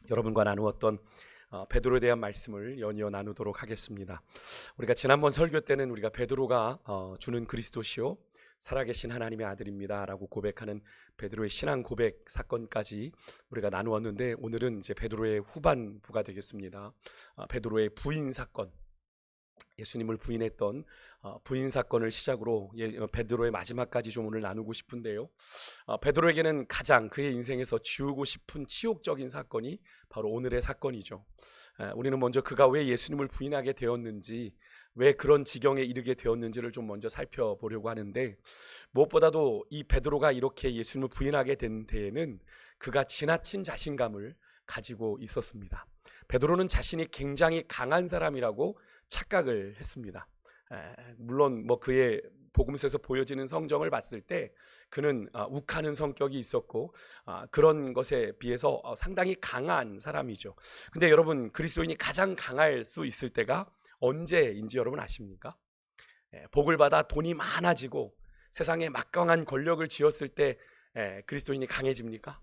여러분과 나누었던 베드로에 대한 말씀을 연이어 나누도록 하겠습니다. 우리가 지난번 설교 때는 우리가 베드로가 주는 그리스도시요 살아계신 하나님의 아들입니다 라고 고백하는 베드로의 신앙 고백 사건까지 우리가 나누었는데, 오늘은 이제 베드로의 후반부가 되겠습니다. 베드로의 부인 사건, 예수님을 부인했던 부인 사건을 시작으로 베드로의 마지막까지 좀 오늘 나누고 싶은데요. 베드로에게는 가장 그의 인생에서 지우고 싶은 치욕적인 사건이 바로 오늘의 사건이죠. 우리는 먼저 그가 왜 예수님을 부인하게 되었는지, 왜 그런 지경에 이르게 되었는지를 좀 먼저 살펴보려고 하는데, 무엇보다도 이 베드로가 이렇게 예수님을 부인하게 된 데에는 그가 지나친 자신감을 가지고 있었습니다. 베드로는 자신이 굉장히 강한 사람이라고 착각을 했습니다. 물론 그의 복음서에서 보여지는 성정을 봤을 때 그는 욱하는 성격이 있었고 그런 것에 비해서 상당히 강한 사람이죠. 근데 여러분, 그리스도인이 가장 강할 수 있을 때가 언제인지 여러분 아십니까? 복을 받아 돈이 많아지고 세상에 막강한 권력을 쥐었을 때 그리스도인이 강해집니까?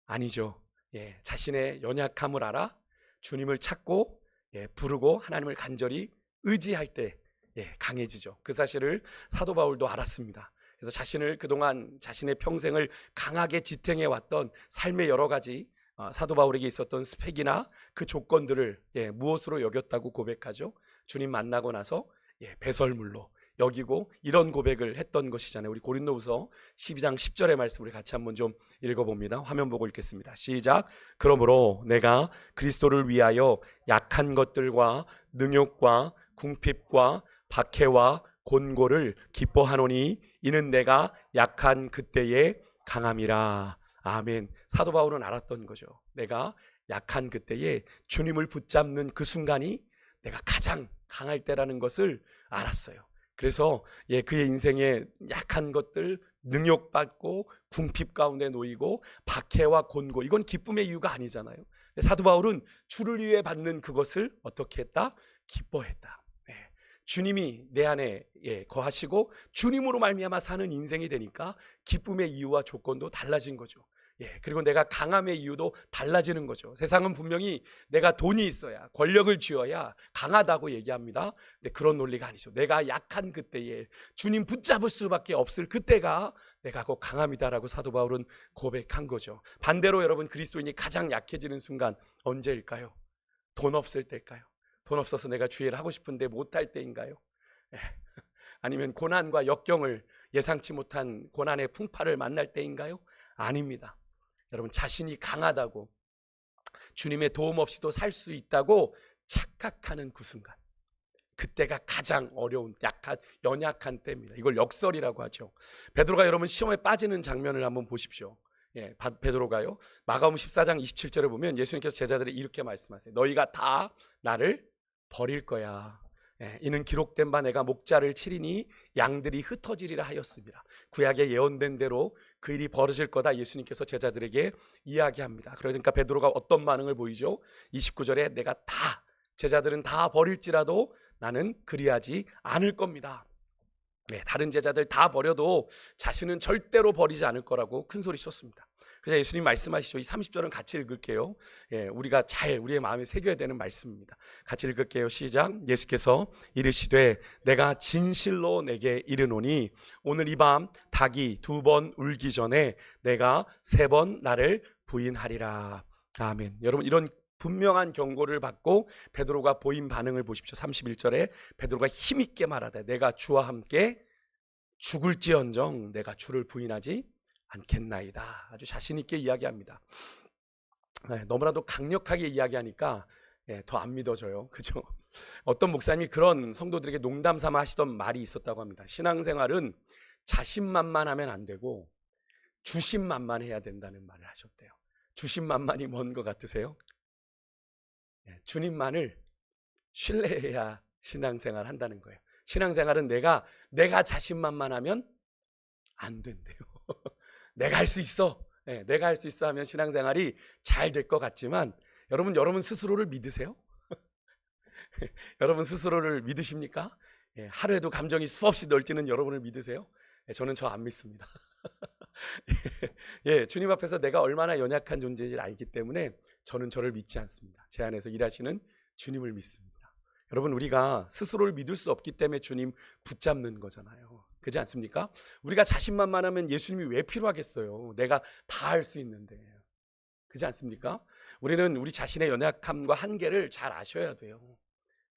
아니죠. 자신의 연약함을 알아 주님을 찾고 부르고 하나님을 간절히 의지할 때 강해지죠. 그 사실을 사도 바울도 알았습니다. 그래서 자신을 그동안 자신의 평생을 강하게 지탱해 왔던 삶의 여러 가지 사도 바울에게 있었던 스펙이나 그 조건들을 무엇으로 여겼다고 고백하죠? 주님 만나고 나서 배설물로 여기고 이런 고백을 했던 것이잖아요. 우리 고린도후서 12장 10절의 말씀 우리 같이 한번 좀 읽어봅니다. 화면 보고 읽겠습니다. 시작. 그러므로 내가 그리스도를 위하여 약한 것들과 능욕과 궁핍과 박해와 곤고를 기뻐하노니 이는 내가 약한 그때의 강함이라. 아멘. 사도 바울은 알았던 거죠. 내가 약한 그때에 주님을 붙잡는 그 순간이 내가 가장 강할 때라는 것을 알았어요. 그래서 그의 인생에 약한 것들, 능욕받고 궁핍 가운데 놓이고 박해와 곤고, 이건 기쁨의 이유가 아니잖아요. 사도 바울은 주를 위해 받는 그것을 어떻게 했다? 기뻐했다. 주님이 내 안에 거하시고 주님으로 말미암아 사는 인생이 되니까 기쁨의 이유와 조건도 달라진 거죠. 그리고 내가 강함의 이유도 달라지는 거죠. 세상은 분명히 내가 돈이 있어야, 권력을 쥐어야 강하다고 얘기합니다. 근데 그런 논리가 아니죠. 내가 약한 그때에 주님 붙잡을 수밖에 없을 그때가 내가 곧 강함이다라고 사도 바울은 고백한 거죠. 반대로 여러분, 그리스도인이 가장 약해지는 순간 언제일까요? 돈 없을 때일까요? 돈 없어서 내가 주일을 하고 싶은데 못할 때인가요? 아니면 고난과 역경을, 예상치 못한 고난의 풍파를 만날 때인가요? 아닙니다. 여러분, 자신이 강하다고, 주님의 도움 없이도 살 수 있다고 착각하는 그 순간, 그때가 가장 어려운 연약한 때입니다. 이걸 역설이라고 하죠. 베드로가 여러분 시험에 빠지는 장면을 한번 보십시오. 베드로가요, 마가복음 14장 27절에 보면 예수님께서 제자들이 이렇게 말씀하세요. 너희가 다 나를 버릴 거야. 이는 기록된 바 내가 목자를 치리니 양들이 흩어지리라 하였습니다. 구약에 예언된 대로 그 일이 벌어질 거다 예수님께서 제자들에게 이야기합니다. 그러니까 베드로가 어떤 반응을 보이죠? 29절에 내가 다, 제자들은 다 버릴지라도 나는 그리하지 않을 겁니다. 다른 제자들 다 버려도 자신은 절대로 버리지 않을 거라고 큰 소리 쳤습니다. 그래서 예수님 말씀하시죠. 이 30절은 같이 읽을게요. 우리가 우리의 마음에 새겨야 되는 말씀입니다. 같이 읽을게요. 시작. 예수께서 이르시되 내가 진실로 내게 이르노니 오늘 이 밤 닭이 2번 울기 전에 내가 3번 나를 부인하리라. 아멘. 여러분, 이런 분명한 경고를 받고 베드로가 보인 반응을 보십시오. 31절에 베드로가 힘있게 말하되 내가 주와 함께 죽을지언정 내가 주를 부인하지 않겠나이다. 아주 자신 있게 이야기합니다. 너무나도 강력하게 이야기하니까 더 안 믿어져요. 그죠? 어떤 목사님이 그런 성도들에게 농담 삼아 하시던 말이 있었다고 합니다. 신앙생활은 자신만만하면 안 되고 주신만만해야 된다는 말을 하셨대요. 주신만만이 뭔 것 같으세요? 주님만을 신뢰해야 신앙생활 한다는 거예요. 신앙생활은 내가 자신만만하면 안 된대요. 내가 할 수 있어. 내가 할 수 있어 하면 신앙생활이 잘 될 것 같지만 여러분 스스로를 믿으세요? 여러분 스스로를 믿으십니까? 하루에도 감정이 수없이 널뛰는 여러분을 믿으세요? 저는 저 안 믿습니다. 예, 주님 앞에서 내가 얼마나 연약한 존재인지 알기 때문에 저는 저를 믿지 않습니다. 제 안에서 일하시는 주님을 믿습니다. 여러분, 우리가 스스로를 믿을 수 없기 때문에 주님 붙잡는 거잖아요. 그렇지 않습니까? 우리가 자신만만하면 예수님이 왜 필요하겠어요? 내가 다 할 수 있는데. 그렇지 않습니까? 우리는 우리 자신의 연약함과 한계를 잘 아셔야 돼요.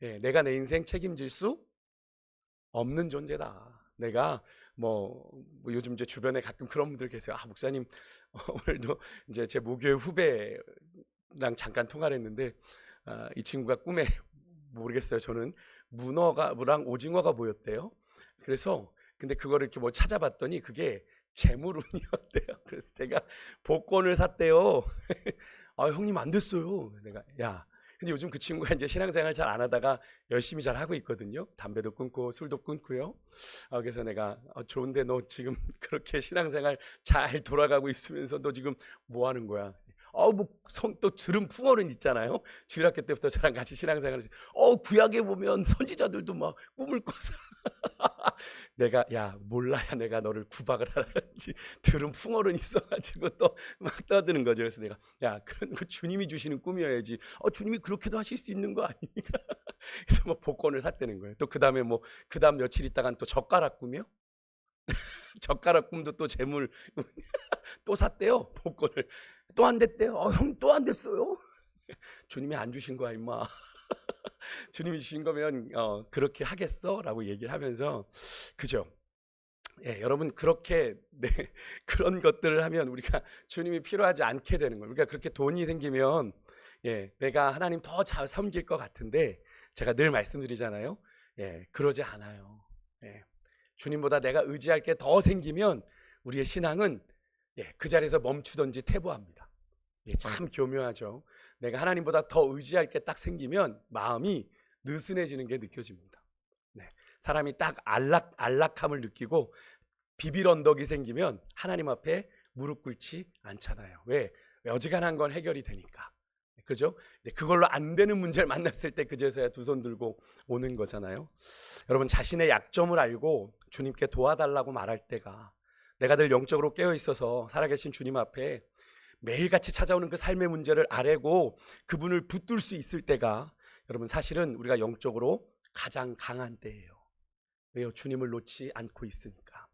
예, 내가 내 인생 책임질 수 없는 존재다. 내가 요즘 제 주변에 가끔 그런 분들 계세요. 목사님, 오늘도 이제 제 모교회 후배랑 잠깐 통화를 했는데, 이 친구가 꿈에 모르겠어요. 저는 문어랑 오징어가 보였대요. 그래서 근데 그거를 이렇게 찾아봤더니 그게 재물운이었대요. 그래서 제가 복권을 샀대요. 형님 안 됐어요. 내가 근데 요즘 그 친구가 이제 신앙생활 잘 안 하다가 열심히 잘 하고 있거든요. 담배도 끊고 술도 끊고요. 그래서 내가 좋은데 너 지금 그렇게 신앙생활 잘 돌아가고 있으면서 너 지금 뭐 하는 거야? 또 들은 풍어른 있잖아요. 주일학교 때부터 저랑 같이 신앙생활을 해서 구약에 보면 선지자들도 막 꿈을 꿔서 내가 몰라야 내가 너를 구박을 하는지 들은 풍어른 있어가지고 또 막 떠드는 거죠. 그래서 내가 그런 거 주님이 주시는 꿈이어야지. 주님이 그렇게도 하실 수 있는 거 아닙니까? 그래서 복권을 샀다는 거예요. 또 그 다음에 그 다음 며칠 있다간 또 젓가락 꿈이요. 젓가락 꿈도 또 재물 또 샀대요. 복권을 또 안 됐대요. 형 또 안 됐어요. 주님이 안 주신 거야 임마. 주님이 주신 거면 그렇게 하겠어? 라고 얘기를 하면서 그죠? 예, 여러분 그렇게 그런 것들을 하면 우리가 주님이 필요하지 않게 되는 거예요. 우리가 그렇게 돈이 생기면 내가 하나님 더 잘 섬길 것 같은데 제가 늘 말씀드리잖아요. 그러지 않아요. 주님보다 내가 의지할 게 더 생기면 우리의 신앙은 그 자리에서 멈추든지 퇴보합니다. 참 교묘하죠. 내가 하나님보다 더 의지할 게 딱 생기면 마음이 느슨해지는 게 느껴집니다. 사람이 딱 안락함을 느끼고 비빌 언덕이 생기면 하나님 앞에 무릎 꿇지 않잖아요. 왜? 어지간한 건 해결이 되니까. 그죠? 그걸로 안 되는 문제를 만났을 때 그제서야 두 손 들고 오는 거잖아요. 여러분 자신의 약점을 알고 주님께 도와달라고 말할 때가 내가 늘 영적으로 깨어 있어서 살아계신 주님 앞에 매일같이 찾아오는 그 삶의 문제를 아뢰고 그분을 붙들 수 있을 때가 여러분 사실은 우리가 영적으로 가장 강한 때예요. 왜요? 주님을 놓지 않고 있으니까.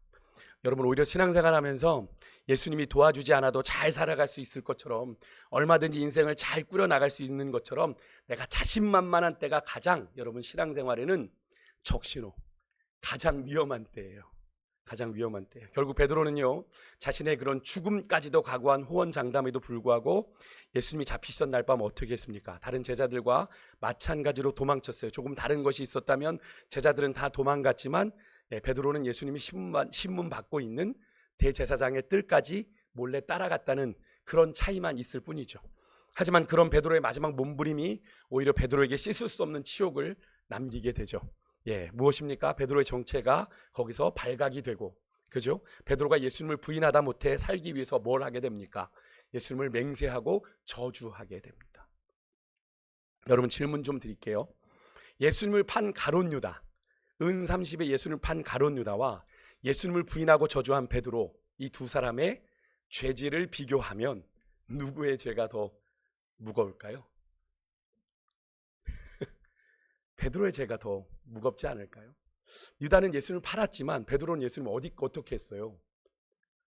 여러분 오히려 신앙생활 하면서 예수님이 도와주지 않아도 잘 살아갈 수 있을 것처럼 얼마든지 인생을 잘 꾸려나갈 수 있는 것처럼 내가 자신만만한 때가 가장 여러분 신앙생활에는 적신호, 가장 위험한 때예요. 가장 위험한 때. 결국 베드로는요 자신의 그런 죽음까지도 각오한 호언장담에도 불구하고 예수님이 잡히시던 날 밤 어떻게 했습니까? 다른 제자들과 마찬가지로 도망쳤어요. 조금 다른 것이 있었다면 제자들은 다 도망갔지만 베드로는 예수님이 신문 받고 있는 대제사장의 뜰까지 몰래 따라갔다는 그런 차이만 있을 뿐이죠. 하지만 그런 베드로의 마지막 몸부림이 오히려 베드로에게 씻을 수 없는 치욕을 남기게 되죠. 무엇입니까? 베드로의 정체가 거기서 발각이 되고, 그죠? 베드로가 예수님을 부인하다 못해 살기 위해서 뭘 하게 됩니까? 예수님을 맹세하고 저주하게 됩니다. 여러분 질문 좀 드릴게요. 예수님을 판 가룟 유다, 은 30에 예수님을 판 가룟 유다와 예수님을 부인하고 저주한 베드로, 이 두 사람의 죄질을 비교하면 누구의 죄가 더 무거울까요? 베드로의 죄가 더 무겁지 않을까요? 유다는 예수님을 팔았지만 베드로는 예수님을 어떻게 했어요?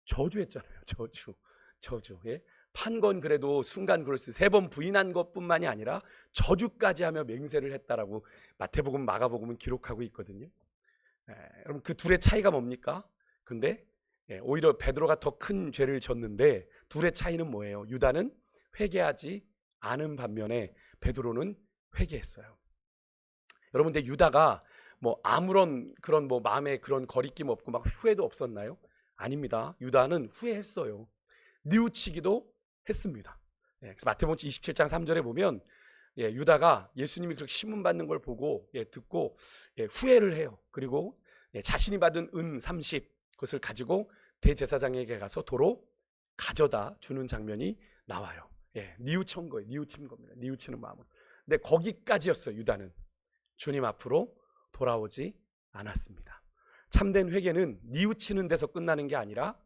저주했잖아요. 저주. 판 건 그래도 순간 그럴 수 3번 부인한 것뿐만이 아니라 저주까지 하며 맹세를 했다라고 마태복음, 마가복음은 기록하고 있거든요. 여러분 그 둘의 차이가 뭡니까? 근데 오히려 베드로가 더 큰 죄를 졌는데 둘의 차이는 뭐예요? 유다는 회개하지 않은 반면에 베드로는 회개했어요. 여러분 근데 유다가 아무런 그런 마음에 그런 거리낌 없고 막 후회도 없었나요? 아닙니다. 유다는 후회했어요. 뉘우치기도 했습니다. 그래서 마태복음 27장 3절에 보면 유다가 예수님이 그렇게 신문 받는 걸 보고 듣고 후회를 해요. 그리고 자신이 받은 은 30 그것을 가지고 대제사장에게 가서 도로 가져다 주는 장면이 나와요. 뉘우친 거예요. 뉘우친 겁니다. 뉘우치는 마음으로. 근데 거기까지였어요. 유다는 주님 앞으로 돌아오지 않았습니다. 참된 회개는 뉘우치는 데서 끝나는 게 아니라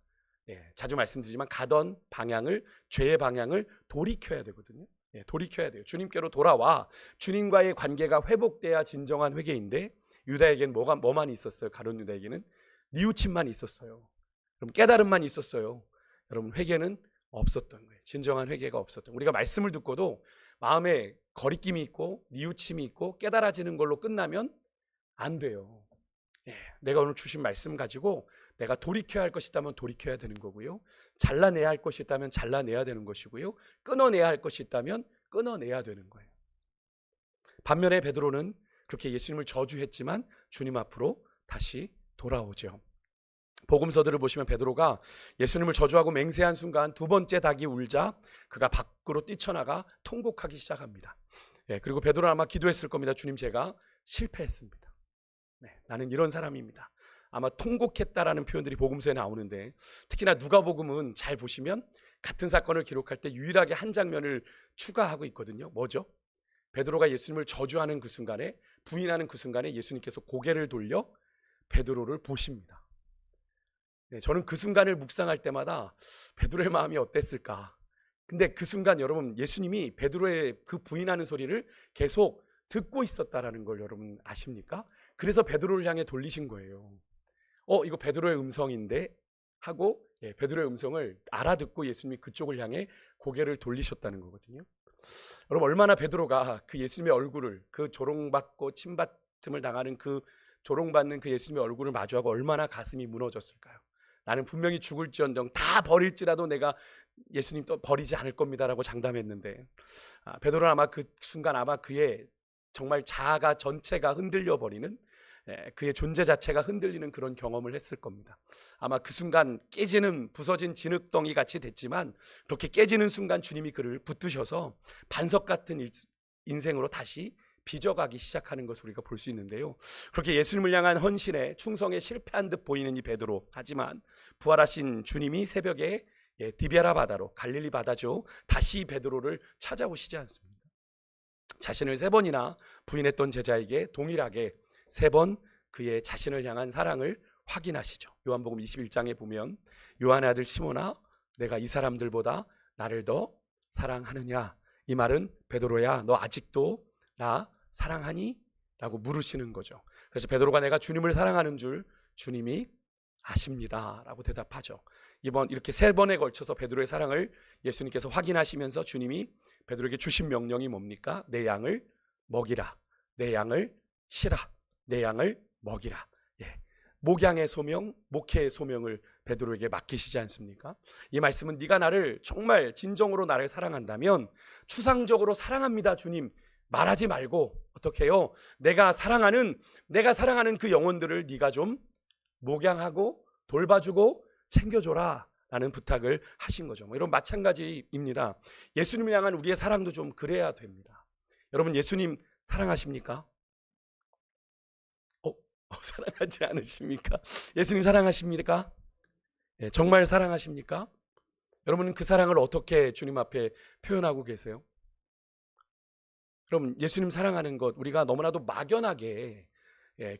자주 말씀드리지만 가던 방향을, 죄의 방향을 돌이켜야 되거든요. 돌이켜야 돼요. 주님께로 돌아와 주님과의 관계가 회복돼야 진정한 회개인데, 유다에게는 뭐만 있었어요? 가룟 유다에게는 뉘우침만 있었어요. 그럼 깨달음만 있었어요. 여러분, 회개는 없었던 거예요. 진정한 회개가 없었던 거예요. 우리가 말씀을 듣고도 마음에 거리낌이 있고 뉘우침이 있고 깨달아지는 걸로 끝나면 안 돼요. 내가 오늘 주신 말씀 가지고 내가 돌이켜야 할 것이 있다면 돌이켜야 되는 거고요. 잘라내야 할 것이 있다면 잘라내야 되는 것이고요. 끊어내야 할 것이 있다면 끊어내야 되는 거예요. 반면에 베드로는 그렇게 예수님을 저주했지만 주님 앞으로 다시 돌아오죠. 복음서들을 보시면 베드로가 예수님을 저주하고 맹세한 순간 두 번째 닭이 울자 그가 밖으로 뛰쳐나가 통곡하기 시작합니다. 그리고 베드로는 아마 기도했을 겁니다. 주님, 제가 실패했습니다. 나는 이런 사람입니다. 아마 통곡했다라는 표현들이 복음서에 나오는데, 특히나 누가복음은 잘 보시면 같은 사건을 기록할 때 유일하게 한 장면을 추가하고 있거든요. 뭐죠? 베드로가 예수님을 저주하는 그 순간에, 부인하는 그 순간에 예수님께서 고개를 돌려 베드로를 보십니다. 저는 그 순간을 묵상할 때마다 베드로의 마음이 어땠을까? 근데 그 순간 여러분, 예수님이 베드로의 그 부인하는 소리를 계속 듣고 있었다라는 걸 여러분 아십니까? 그래서 베드로를 향해 돌리신 거예요. 이거 베드로의 음성인데 하고 베드로의 음성을 알아듣고 예수님이 그쪽을 향해 고개를 돌리셨다는 거거든요. 여러분, 얼마나 베드로가 그 예수님의 얼굴을, 그 조롱받고 침받음을 당하는 그 조롱받는 그 예수님의 얼굴을 마주하고 얼마나 가슴이 무너졌을까요? 나는 분명히 죽을지언정 다 버릴지라도 내가 예수님 또 버리지 않을 겁니다라고 장담했는데, 베드로는 아마 그 순간 아마 그의 정말 자아가 전체가 흔들려 버리는, 그의 존재 자체가 흔들리는 그런 경험을 했을 겁니다. 아마 그 순간 깨지는, 부서진 진흙덩이 같이 됐지만 그렇게 깨지는 순간 주님이 그를 붙드셔서 반석 같은 인생으로 다시 빚어가기 시작하는 것을 우리가 볼 수 있는데요. 그렇게 예수님을 향한 헌신에 충성에 실패한 듯 보이는 이 베드로, 하지만 부활하신 주님이 새벽에 디베라 바다로, 갈릴리 바다죠, 다시 베드로를 찾아오시지 않습니다. 자신을 3번이나 부인했던 제자에게 동일하게 3번 그의 자신을 향한 사랑을 확인하시죠. 요한복음 21장에 보면 요한의 아들 시몬아, 내가 이 사람들보다 나를 더 사랑하느냐? 이 말은 베드로야, 너 아직도 나 사랑하니? 라고 물으시는 거죠. 그래서 베드로가 내가 주님을 사랑하는 줄 주님이 아십니다 라고 대답하죠. 이렇게 3번에 걸쳐서 베드로의 사랑을 예수님께서 확인하시면서 주님이 베드로에게 주신 명령이 뭡니까? 내 양을 먹이라, 내 양을 치라, 내 양을 먹이라. 목양의 소명, 목회의 소명을 베드로에게 맡기시지 않습니까? 이 말씀은 네가 나를 정말 진정으로 나를 사랑한다면 추상적으로 사랑합니다 주님 말하지 말고 어떻게 해요? 내가 사랑하는 그 영혼들을 네가 좀 목양하고 돌봐주고 챙겨줘라 라는 부탁을 하신 거죠. 이런 마찬가지입니다. 예수님을 향한 우리의 사랑도 좀 그래야 됩니다. 여러분, 예수님 사랑하십니까? 사랑하지 않으십니까? 예수님 사랑하십니까? 정말 사랑하십니까? 여러분은 그 사랑을 어떻게 주님 앞에 표현하고 계세요? 그럼 예수님 사랑하는 것, 우리가 너무나도 막연하게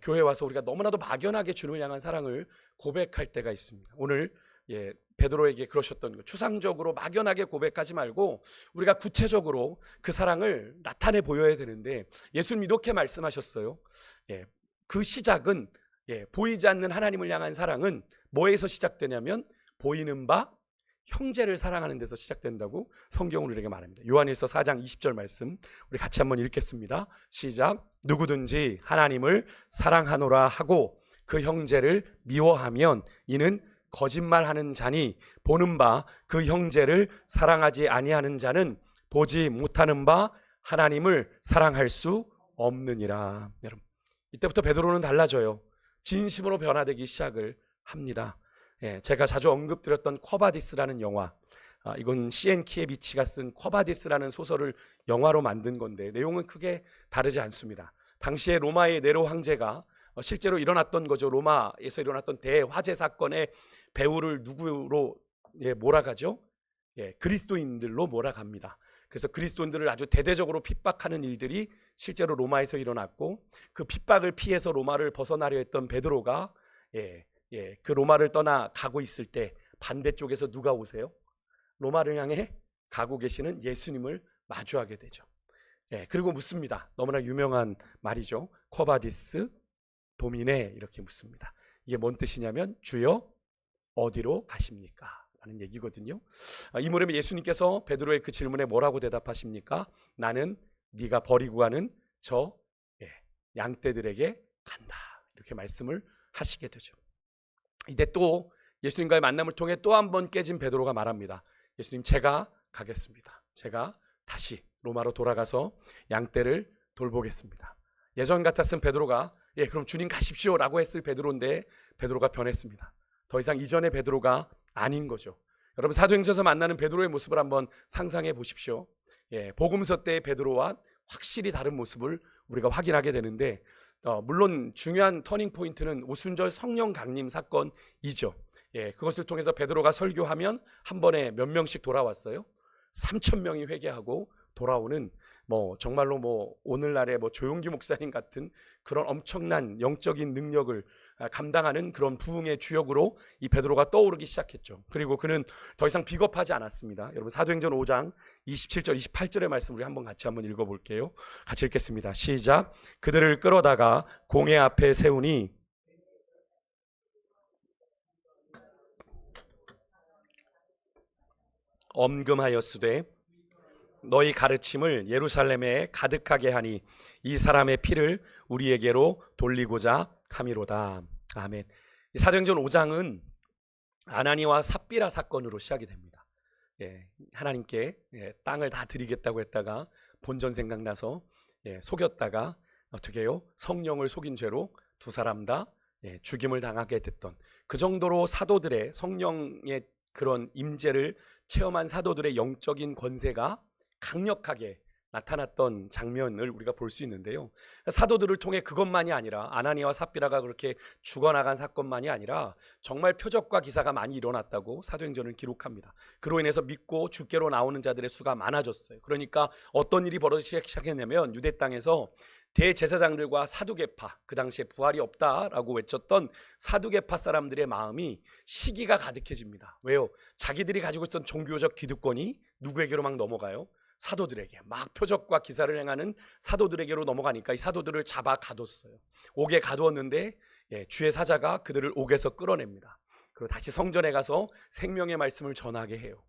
교회에 와서 우리가 너무나도 막연하게 주님을 향한 사랑을 고백할 때가 있습니다. 오늘 베드로에게 그러셨던 것, 추상적으로 막연하게 고백하지 말고 우리가 구체적으로 그 사랑을 나타내 보여야 되는데, 예수님이 이렇게 말씀하셨어요. 그 시작은 보이지 않는 하나님을 향한 사랑은 뭐에서 시작되냐면 보이는 바 형제를 사랑하는 데서 시작된다고 성경은 우리에게 말합니다. 요한일서 4장 20절 말씀 우리 같이 한번 읽겠습니다. 시작. 누구든지 하나님을 사랑하노라 하고 그 형제를 미워하면 이는 거짓말하는 자니 보는 바 그 형제를 사랑하지 아니하는 자는 보지 못하는 바 하나님을 사랑할 수 없느니라. 여러분, 이때부터 베드로는 달라져요. 진심으로 변화되기 시작을 합니다. 제가 자주 언급드렸던 쿼바디스라는 영화, 이건 C.N. 키에비치가 쓴 쿼바디스라는 소설을 영화로 만든 건데 내용은 크게 다르지 않습니다. 당시에 로마의 네로 황제가 실제로 일어났던 거죠. 로마에서 일어났던 대화재 사건의 배후를 누구로 몰아가죠? 그리스도인들로 몰아갑니다. 그래서 그리스도인들을 아주 대대적으로 핍박하는 일들이 실제로 로마에서 일어났고, 그 핍박을 피해서 로마를 벗어나려 했던 베드로가 그 로마를 떠나 가고 있을 때 반대쪽에서 누가 오세요? 로마를 향해 가고 계시는 예수님을 마주하게 되죠. 그리고 묻습니다. 너무나 유명한 말이죠. 쿼바디스 도미네, 이렇게 묻습니다. 이게 뭔 뜻이냐면 주여 어디로 가십니까? 라는 얘기거든요. 이 무렵에 예수님께서 베드로의 그 질문에 뭐라고 대답하십니까? 나는 네가 버리고 가는 저 양떼들에게 간다, 이렇게 말씀을 하시게 되죠. 이때 또 예수님과의 만남을 통해 또 한 번 깨진 베드로가 말합니다. 예수님, 제가 가겠습니다. 제가 다시 로마로 돌아가서 양떼를 돌보겠습니다. 예전 같았으면 베드로가 그럼 주님 가십시오 라고 했을 베드로인데 베드로가 변했습니다. 더 이상 이전의 베드로가 아닌 거죠. 여러분, 사도행전에서 만나는 베드로의 모습을 한번 상상해 보십시오. 복음서 때의 베드로와 확실히 다른 모습을 우리가 확인하게 되는데, 물론 중요한 터닝 포인트는 오순절 성령 강림 사건이죠. 그것을 통해서 베드로가 설교하면 한 번에 몇 명씩 돌아왔어요? 3,000명이 회개하고 돌아오는, 정말로 오늘날의 조용기 목사님 같은 그런 엄청난 영적인 능력을 감당하는 그런 부흥의 주역으로 이 베드로가 떠오르기 시작했죠. 그리고 그는 더 이상 비겁하지 않았습니다. 여러분, 사도행전 5장 27절 28절의 말씀 우리 같이 한번 읽어볼게요. 같이 읽겠습니다. 시작. 그들을 끌어다가 공회 앞에 세우니 엄금하였으되 너희 가르침을 예루살렘에 가득하게 하니 이 사람의 피를 우리에게로 돌리고자 함이로다. 아멘. 사도행전 5장은 아나니와 삽비라 사건으로 시작이 됩니다. 하나님께 땅을 다 드리겠다고 했다가 본전 생각나서 속였다가 어떻게 해요? 성령을 속인 죄로 두 사람 다 죽임을 당하게 됐던, 그 정도로 사도들의 성령의 그런 임재를 체험한 사도들의 영적인 권세가 강력하게 나타났던 장면을 우리가 볼 수 있는데요. 사도들을 통해 그것만이 아니라 아나니아와 삽비라가 그렇게 죽어나간 사건만이 아니라 정말 표적과 기사가 많이 일어났다고 사도행전을 기록합니다. 그로 인해서 믿고 주께로 나오는 자들의 수가 많아졌어요. 그러니까 어떤 일이 벌어지기 시작했냐면 유대 땅에서 대제사장들과 사두개파, 그 당시에 부활이 없다라고 외쳤던 사두개파 사람들의 마음이 시기가 가득해집니다. 왜요? 자기들이 가지고 있던 종교적 기득권이 누구에게로 막 넘어가요? 사도들에게. 막 표적과 기사를 행하는 사도들에게로 넘어가니까 이 사도들을 잡아 가뒀어요. 옥에 가두었는데 주의 사자가 그들을 옥에서 끌어냅니다. 그리고 다시 성전에 가서 생명의 말씀을 전하게 해요.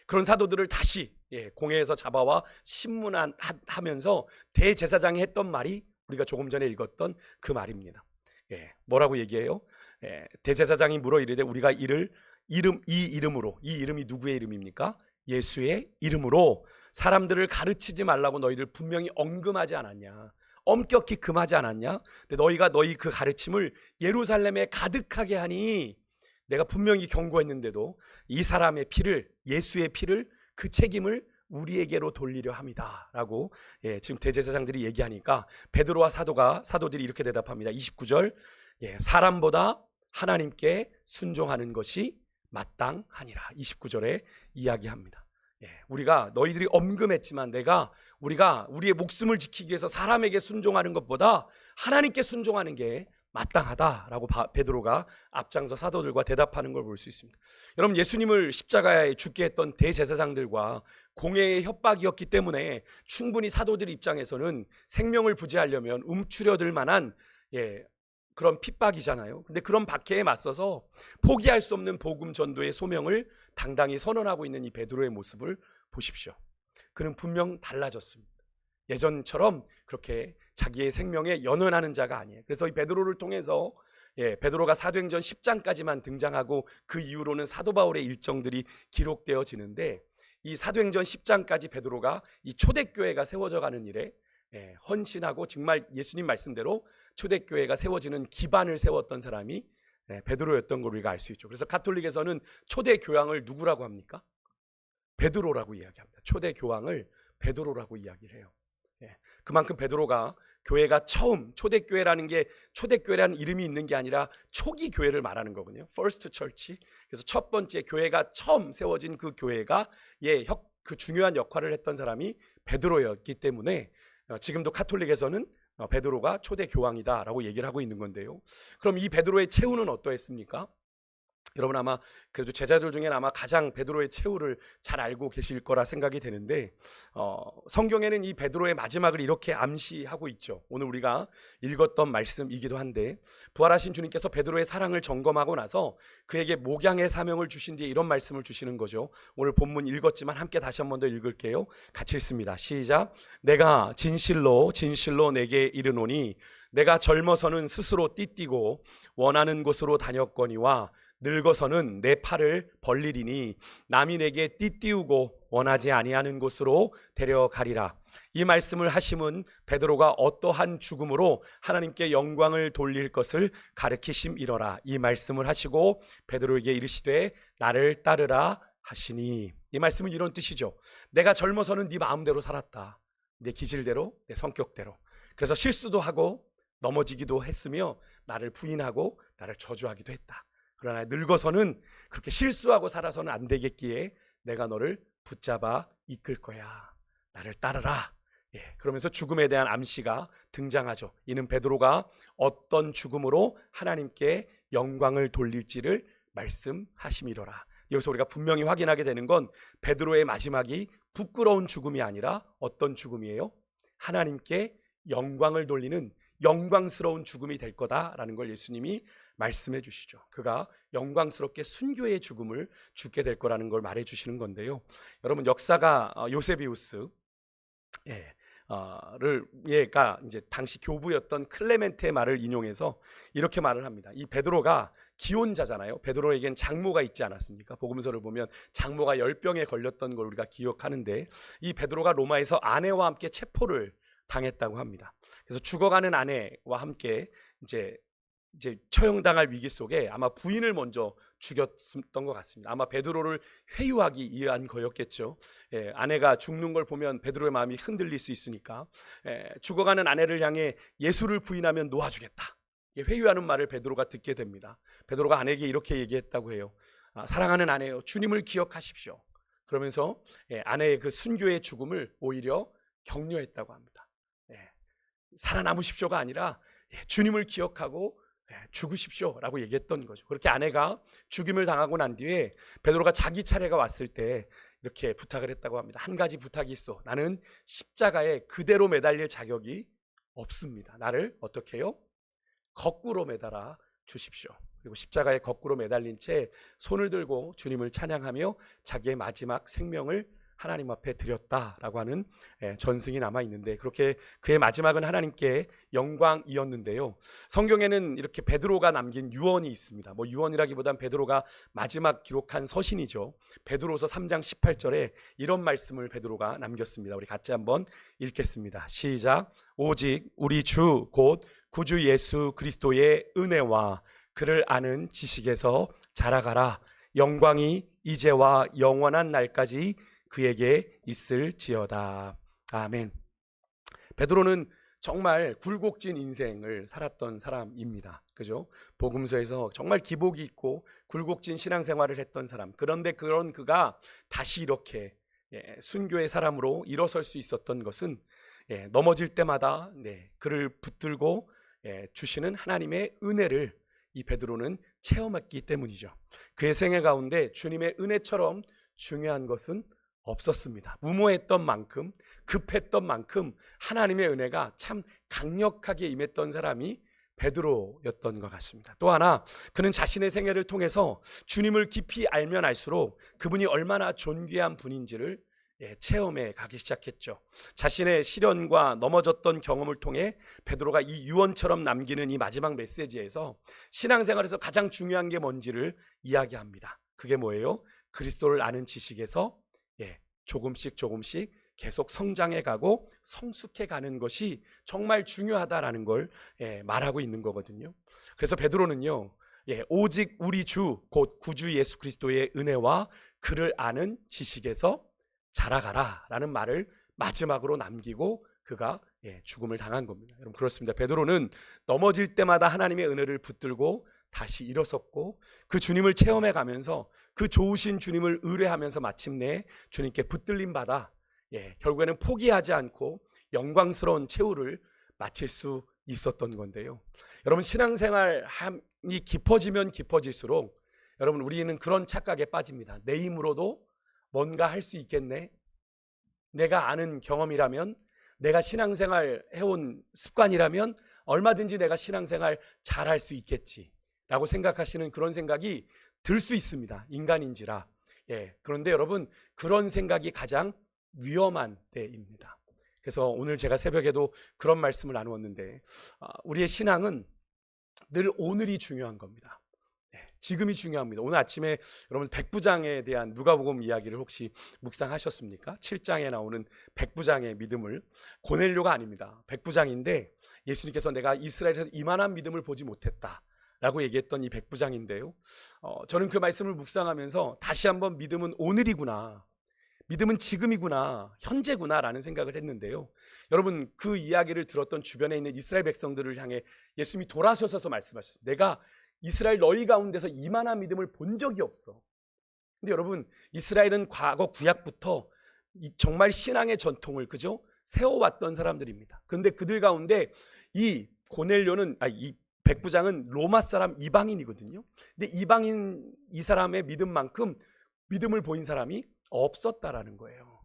그런 사도들을 다시 공회에서 잡아와 신문하면서 대제사장이 했던 말이 우리가 조금 전에 읽었던 그 말입니다. 뭐라고 얘기해요? 대제사장이 물어 이르되 우리가 이 이름으로, 이 이름이 누구의 이름입니까? 예수의 이름으로 사람들을 가르치지 말라고 너희들 분명히 언금하지 않았냐? 엄격히 금하지 않았냐? 근데 너희가 너희 그 가르침을 예루살렘에 가득하게 하니 내가 분명히 경고했는데도 이 사람의 피를, 예수의 피를, 그 책임을 우리에게로 돌리려 합니다 라고 지금 대제사장들이 얘기하니까 베드로와 사도들이 이렇게 대답합니다. 29절, 사람보다 하나님께 순종하는 것이 마땅하니라. 29절에 이야기합니다. 우리가 너희들이 엄금했지만 우리가 우리의 목숨을 지키기 위해서 사람에게 순종하는 것보다 하나님께 순종하는 게 마땅하다라고 베드로가 앞장서 사도들과 대답하는 걸 볼 수 있습니다. 여러분, 예수님을 십자가에 죽게 했던 대제사장들과 공회의 협박이었기 때문에 충분히 사도들 입장에서는 생명을 부지하려면 움츠려들 만한 그런 핍박이잖아요. 근데 그런 박해에 맞서서 포기할 수 없는 복음 전도의 소명을 당당히 선언하고 있는 이 베드로의 모습을 보십시오. 그는 분명 달라졌습니다. 예전처럼 그렇게 자기의 생명에 연연하는 자가 아니에요. 그래서 이 베드로를 통해서 베드로가 사도행전 10장까지만 등장하고 그 이후로는 사도 바울의 일정들이 기록되어지는데, 이 사도행전 10장까지 베드로가 이 초대교회가 세워져 가는 일에 헌신하고 정말 예수님 말씀대로 초대교회가 세워지는 기반을 세웠던 사람이 베드로였던 걸 우리가 알 수 있죠. 그래서 가톨릭에서는 초대교황을 누구라고 합니까? 베드로라고 이야기합니다. 초대교황을 베드로라고 이야기를 해요. 그만큼 베드로가 교회가 처음, 초대교회라는 이름이 있는 게 아니라 초기 교회를 말하는 거거든요. First Church. 그래서 첫 번째 교회가 처음 세워진 그 교회가 그 중요한 역할을 했던 사람이 베드로였기 때문에 지금도 가톨릭에서는 베드로가 초대 교황이다라고 얘기를 하고 있는 건데요. 그럼 이 베드로의 최후는 어떠했습니까? 여러분 아마 그래도 제자들 중에 아마 가장 베드로의 최후를 잘 알고 계실 거라 생각이 되는데 성경에는 이 베드로의 마지막을 이렇게 암시하고 있죠. 오늘 우리가 읽었던 말씀이기도 한데 부활하신 주님께서 베드로의 사랑을 점검하고 나서 그에게 목양의 사명을 주신 뒤에 이런 말씀을 주시는 거죠. 오늘 본문 읽었지만 함께 다시 한 번 더 읽을게요. 같이 읽습니다. 시작. 내가 진실로 진실로 내게 이르노니 내가 젊어서는 스스로 띠띠고 원하는 곳으로 다녔거니와 늙어서는 내 팔을 벌리리니 남이 내게 띠띠우고 원하지 아니하는 곳으로 데려가리라. 이 말씀을 하심은 베드로가 어떠한 죽음으로 하나님께 영광을 돌릴 것을 가르치심이러라. 이 말씀을 하시고 베드로에게 이르시되 나를 따르라 하시니, 이 말씀은 이런 뜻이죠. 내가 젊어서는 네 마음대로 살았다. 내 기질대로, 내 성격대로. 그래서 실수도 하고 넘어지기도 했으며 나를 부인하고 나를 저주하기도 했다. 그러나 늙어서는 그렇게 실수하고 살아서는 안 되겠기에 내가 너를 붙잡아 이끌 거야. 나를 따르라. 그러면서 죽음에 대한 암시가 등장하죠. 이는 베드로가 어떤 죽음으로 하나님께 영광을 돌릴지를 말씀하심이로라. 여기서 우리가 분명히 확인하게 되는 건 베드로의 마지막이 부끄러운 죽음이 아니라 어떤 죽음이에요? 하나님께 영광을 돌리는 영광스러운 죽음이 될 거다라는 걸 예수님이 말씀해 주시죠. 그가 영광스럽게 순교의 죽음을 죽게 될 거라는 걸 말해 주시는 건데요. 여러분 역사가 요세비우스 가 이제 당시 교부였던 클레멘트의 말을 인용해서 이렇게 말을 합니다. 이 베드로가 기혼자잖아요. 베드로에겐 장모가 있지 않았습니까? 복음서를 보면 장모가 열병에 걸렸던 걸 우리가 기억하는데 이 베드로가 로마에서 아내와 함께 체포를 당했다고 합니다. 그래서 죽어가는 아내와 함께 이제 처형당할 위기 속에 아마 부인을 먼저 죽였던 것 같습니다. 아마 베드로를 회유하기 위한 거였겠죠. 아내가 죽는 걸 보면 베드로의 마음이 흔들릴 수 있으니까 죽어가는 아내를 향해 예수를 부인하면 놓아주겠다. 회유하는 말을 베드로가 듣게 됩니다. 베드로가 아내에게 이렇게 얘기했다고 해요. 사랑하는 아내요, 주님을 기억하십시오. 그러면서 아내의 그 순교의 죽음을 오히려 격려했다고 합니다. 살아남으십시오가 아니라 주님을 기억하고 죽으십시오 라고 얘기했던 거죠. 그렇게 아내가 죽임을 당하고 난 뒤에 베드로가 자기 차례가 왔을 때 이렇게 부탁을 했다고 합니다. 한 가지 부탁이 있어. 나는 십자가에 그대로 매달릴 자격이 없습니다. 나를 어떻게 해요? 거꾸로 매달아 주십시오. 그리고 십자가에 거꾸로 매달린 채 손을 들고 주님을 찬양하며 자기의 마지막 생명을 하나님 앞에 드렸다라고 하는 전승이 남아 있는데, 그렇게 그의 마지막은 하나님께 영광이었는데요. 성경에는 이렇게 베드로가 남긴 유언이 있습니다. 뭐 유언이라기보단 베드로가 마지막 기록한 서신이죠. 베드로서 3장 18절에 이런 말씀을 베드로가 남겼습니다. 우리 같이 한번 읽겠습니다. 시작. 오직 우리 주 곧 구주 예수 그리스도의 은혜와 그를 아는 지식에서 자라가라. 영광이 이제와 영원한 날까지 그에게 있을지어다. 아멘. 베드로는 정말 굴곡진 인생을 살았던 사람입니다. 그죠? 복음서에서 정말 기복이 있고 굴곡진 신앙생활을 했던 사람. 그런데 그런 그가 다시 이렇게 순교의 사람으로 일어설 수 있었던 것은 넘어질 때마다 그를 붙들고 주시는 하나님의 은혜를 이 베드로는 체험했기 때문이죠. 그의 생애 가운데 주님의 은혜처럼 중요한 것은 없었습니다. 무모했던 만큼, 급했던 만큼 하나님의 은혜가 참 강력하게 임했던 사람이 베드로였던 것 같습니다. 또 하나, 그는 자신의 생애를 통해서 주님을 깊이 알면 알수록 그분이 얼마나 존귀한 분인지를 체험해 가기 시작했죠. 자신의 시련과 넘어졌던 경험을 통해 베드로가 이 유언처럼 남기는 이 마지막 메시지에서 신앙생활에서 가장 중요한 게 뭔지를 이야기합니다. 그게 뭐예요? 그리스도를 아는 지식에서 조금씩 계속 성장해 가고 성숙해 가는 것이 정말 중요하다라는 걸 말하고 있는 거거든요. 그래서 베드로는요, 오직 우리 주 곧 구주 예수 그리스도의 은혜와 그를 아는 지식에서 자라가라 라는 말을 마지막으로 남기고 그가 죽음을 당한 겁니다. 여러분, 그렇습니다. 베드로는 넘어질 때마다 하나님의 은혜를 붙들고 다시 일어섰고 그 주님을 체험해 가면서 그 좋으신 주님을 의뢰하면서 마침내 주님께 붙들림 받아 결국에는 포기하지 않고 영광스러운 최후를 마칠 수 있었던 건데요. 여러분, 신앙생활이 깊어지면 깊어질수록 여러분, 우리는 그런 착각에 빠집니다. 내 힘으로도 뭔가 할 수 있겠네. 내가 아는 경험이라면, 내가 신앙생활 해온 습관이라면 얼마든지 내가 신앙생활 잘할 수 있겠지 라고 생각하시는 그런 생각이 들 수 있습니다. 인간인지라. 그런데 여러분, 그런 생각이 가장 위험한 때입니다. 그래서 오늘 제가 새벽에도 그런 말씀을 나누었는데, 우리의 신앙은 늘 오늘이 중요한 겁니다. 지금이 중요합니다. 오늘 아침에 여러분 백부장에 대한 누가복음 이야기를 혹시 묵상하셨습니까? 7장에 나오는 백부장의 믿음을, 고넬료가 아닙니다. 백부장인데, 예수님께서 내가 이스라엘에서 이만한 믿음을 보지 못했다 라고 얘기했던 이 백부장인데요, 저는 그 말씀을 묵상하면서 다시 한번 믿음은 오늘이구나, 믿음은 지금이구나, 현재구나 라는 생각을 했는데요, 여러분, 그 이야기를 들었던 주변에 있는 이스라엘 백성들을 향해 예수님이 돌아서셔서 말씀하셨어요. 내가 이스라엘 너희 가운데서 이만한 믿음을 본 적이 없어. 근데 여러분, 이스라엘은 과거 구약부터 정말 신앙의 전통을 그죠? 세워왔던 사람들입니다. 그런데 그들 가운데 이 고넬료는, 이 백부장은 로마 사람 이방인이거든요. 근데 이방인 이 사람의 믿음만큼 믿음을 보인 사람이 없었다라는 거예요.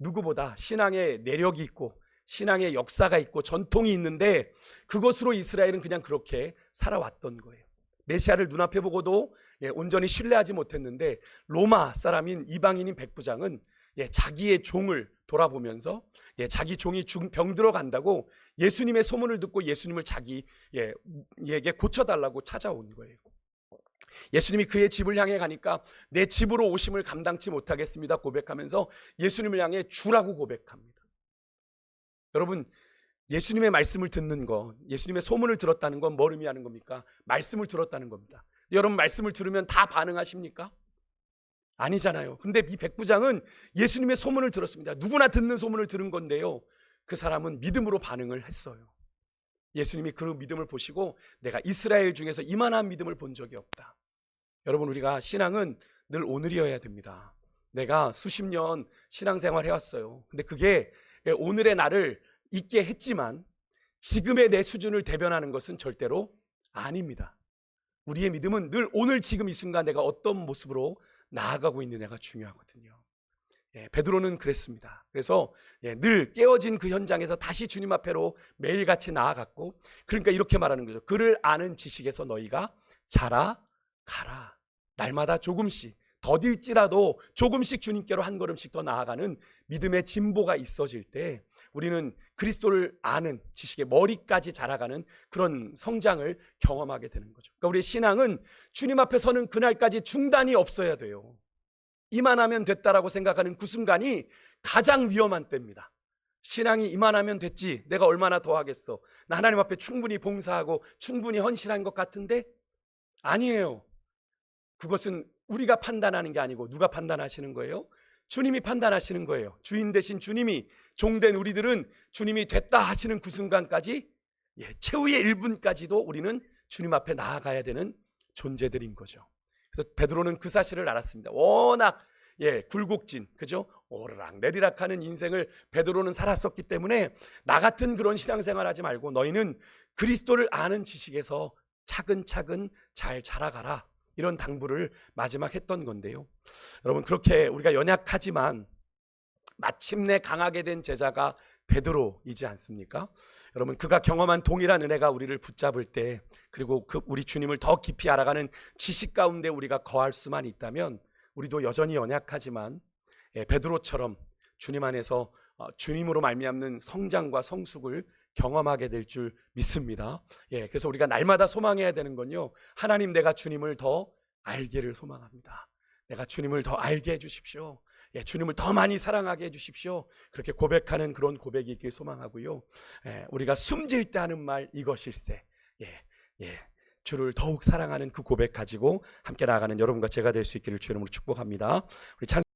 누구보다 신앙의 내력이 있고 신앙의 역사가 있고 전통이 있는데, 그것으로 이스라엘은 그냥 그렇게 살아왔던 거예요. 메시아를 눈앞에 보고도 온전히 신뢰하지 못했는데, 로마 사람인 이방인인 백부장은 자기의 종을 돌아보면서 자기 종이 병들어 간다고 예수님의 소문을 듣고 예수님을 자기에게 고쳐달라고 찾아온 거예요. 예수님이 그의 집을 향해 가니까 내 집으로 오심을 감당치 못하겠습니다 고백하면서 예수님을 향해 주라고 고백합니다. 여러분, 예수님의 말씀을 듣는 것, 예수님의 소문을 들었다는 건 뭘 의미하는 겁니까? 말씀을 들었다는 겁니다. 여러분, 말씀을 들으면 다 반응하십니까? 아니잖아요. 근데 이 백부장은 예수님의 소문을 들었습니다. 누구나 듣는 소문을 들은 건데요, 그 사람은 믿음으로 반응을 했어요. 예수님이 그 믿음을 보시고 내가 이스라엘 중에서 이만한 믿음을 본 적이 없다. 여러분, 우리가 신앙은 늘 오늘이어야 됩니다. 내가 수십 년 신앙생활 해왔어요. 근데 그게 오늘의 나를 있게 했지만 지금의 내 수준을 대변하는 것은 절대로 아닙니다. 우리의 믿음은 늘 오늘 지금 이 순간 내가 어떤 모습으로 나아가고 있느냐가 중요하거든요. 베드로는 그랬습니다. 그래서 늘 깨어진 그 현장에서 다시 주님 앞에로 매일같이 나아갔고, 그러니까 이렇게 말하는 거죠. 그를 아는 지식에서 너희가 자라가라. 날마다 조금씩, 더딜지라도 조금씩 주님께로 한 걸음씩 더 나아가는 믿음의 진보가 있어질 때 우리는 그리스도를 아는 지식의 머리까지 자라가는 그런 성장을 경험하게 되는 거죠. 그러니까 우리의 신앙은 주님 앞에 서는 그날까지 중단이 없어야 돼요. 이만하면 됐다라고 생각하는 그 순간이 가장 위험한 때입니다. 신앙이 이만하면 됐지, 내가 얼마나 더 하겠어, 나 하나님 앞에 충분히 봉사하고 충분히 헌신한 것 같은데, 아니에요. 그것은 우리가 판단하는 게 아니고 누가 판단하시는 거예요? 주님이 판단하시는 거예요. 주인 되신 주님이, 종된 우리들은 주님이 됐다 하시는 그 순간까지, 최후의 1분까지도 우리는 주님 앞에 나아가야 되는 존재들인 거죠. 그래서 베드로는 그 사실을 알았습니다. 워낙 굴곡진, 그죠? 오르락 내리락 하는 인생을 베드로는 살았었기 때문에 나 같은 그런 신앙생활 하지 말고 너희는 그리스도를 아는 지식에서 차근차근 잘 자라가라, 이런 당부를 마지막 했던 건데요, 여러분, 그렇게 우리가 연약하지만 마침내 강하게 된 제자가 베드로이지 않습니까? 여러분, 그가 경험한 동일한 은혜가 우리를 붙잡을 때, 그리고 우리 주님을 더 깊이 알아가는 지식 가운데 우리가 거할 수만 있다면 우리도 여전히 연약하지만 베드로처럼 주님 안에서 주님으로 말미암는 성장과 성숙을 경험하게 될 줄 믿습니다. 그래서 우리가 날마다 소망해야 되는 건요, 하나님, 내가 주님을 더 알기를 소망합니다. 내가 주님을 더 알게 해주십시오. 주님을 더 많이 사랑하게 해주십시오. 그렇게 고백하는 그런 고백이 있길 소망하고요, 우리가 숨질 때 하는 말 이것일세, 주를 더욱 사랑하는 그 고백 가지고 함께 나아가는 여러분과 제가 될 수 있기를 주의 이름으로 축복합니다. 우리 찬